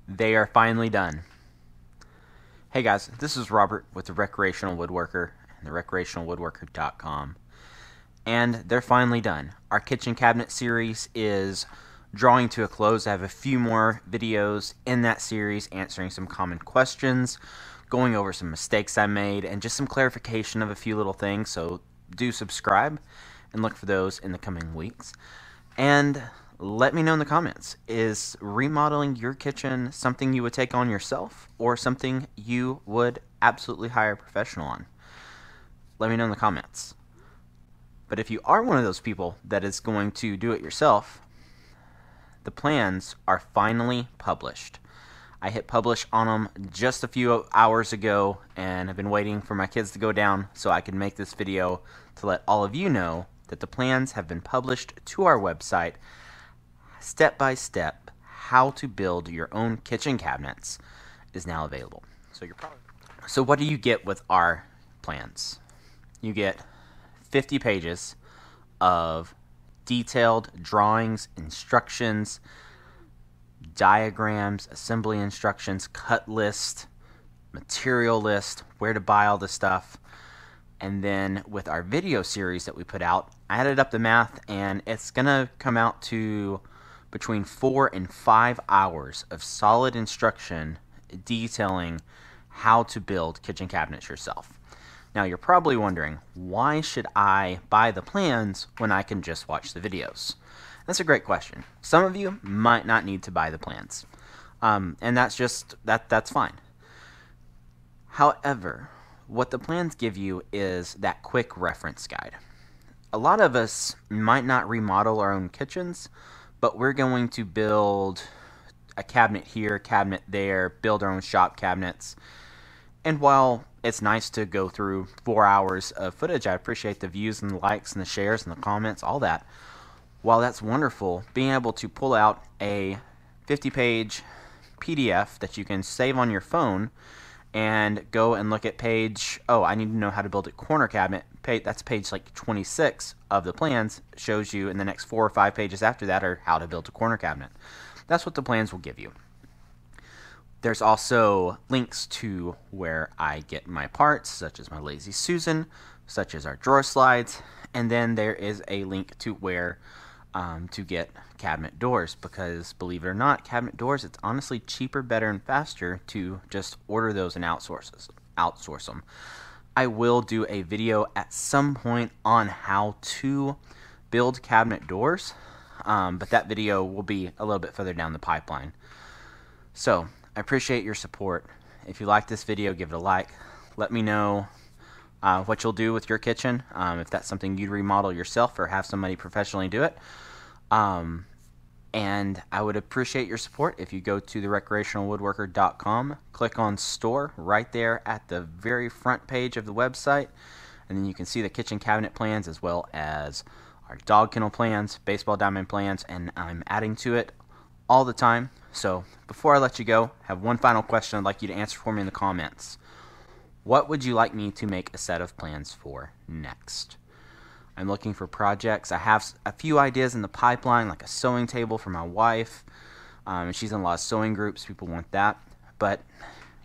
They are finally done. Hey guys, this is Robert with the Recreational Woodworker and the recreationalwoodworker.com. And they're finally done. Our kitchen cabinet series is drawing to a close. I have a few more videos in that series answering some common questions, going over some mistakes I made, and just some clarification of a few little things. So do subscribe and look for those in the coming weeks. And let me know in the comments, is remodeling your kitchen something you would take on yourself or something you would absolutely hire a professional on? Let me know in the comments. But if you are one of those people that is going to do it yourself, the plans are finally published. I hit publish on them just a few hours ago and have been waiting for my kids to go down so I can make this video to let all of you know that the plans have been published to our website. Step by step, how to build your own kitchen cabinets is now available. So what do you get with our plans? You get 50 pages of detailed drawings, instructions, diagrams, assembly instructions, cut list, material list, where to buy all the stuff. And then with our video series that we put out, I added up the math and it's gonna come out to between 4 and 5 hours of solid instruction detailing how to build kitchen cabinets yourself. Now you're probably wondering, why should I buy the plans when I can just watch the videos? That's a great question. Some of you might not need to buy the plans, and that's fine. However, what the plans give you is that quick reference guide. A lot of us might not remodel our own kitchens, but we're going to build a cabinet here, cabinet there, build our own shop cabinets. And while it's nice to go through 4 hours of footage, I appreciate the views and the likes and the shares and the comments, all that. While that's wonderful, being able to pull out a 50-page PDF that you can save on your phone and go and look at page, oh, I need to know how to build a corner cabinet. That's page like 26 of the plans, shows you in the next 4 or 5 pages after that are how to build a corner cabinet. That's what the plans will give you. There's also links to where I get my parts, such as my Lazy Susan, such as our drawer slides, and then there is a link to where to get cabinet doors, because believe it or not, cabinet doors, it's honestly cheaper, better, and faster to just order those and outsource them. I will do a video at some point on how to build cabinet doors, but that video will be a little bit further down the pipeline. So I appreciate your support. If you like this video, give it a like. Let me know what you'll do with your kitchen, if that's something you'd remodel yourself or have somebody professionally do it. And I would appreciate your support if you go to the recreationalwoodworker.com, click on store right there at the very front page of the website, and then you can see the kitchen cabinet plans as well as our dog kennel plans, baseball diamond plans, and I'm adding to it all the time. So before I let you go, I have one final question I'd like you to answer for me in the comments. What would you like me to make a set of plans for next? I'm looking for projects. I have a few ideas in the pipeline, like a sewing table for my wife. She's in a lot of sewing groups. People want that. But,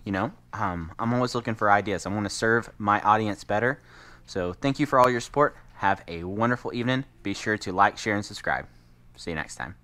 you know, I'm always looking for ideas. I want to serve my audience better. So thank you for all your support. Have a wonderful evening. Be sure to like, share, and subscribe. See you next time.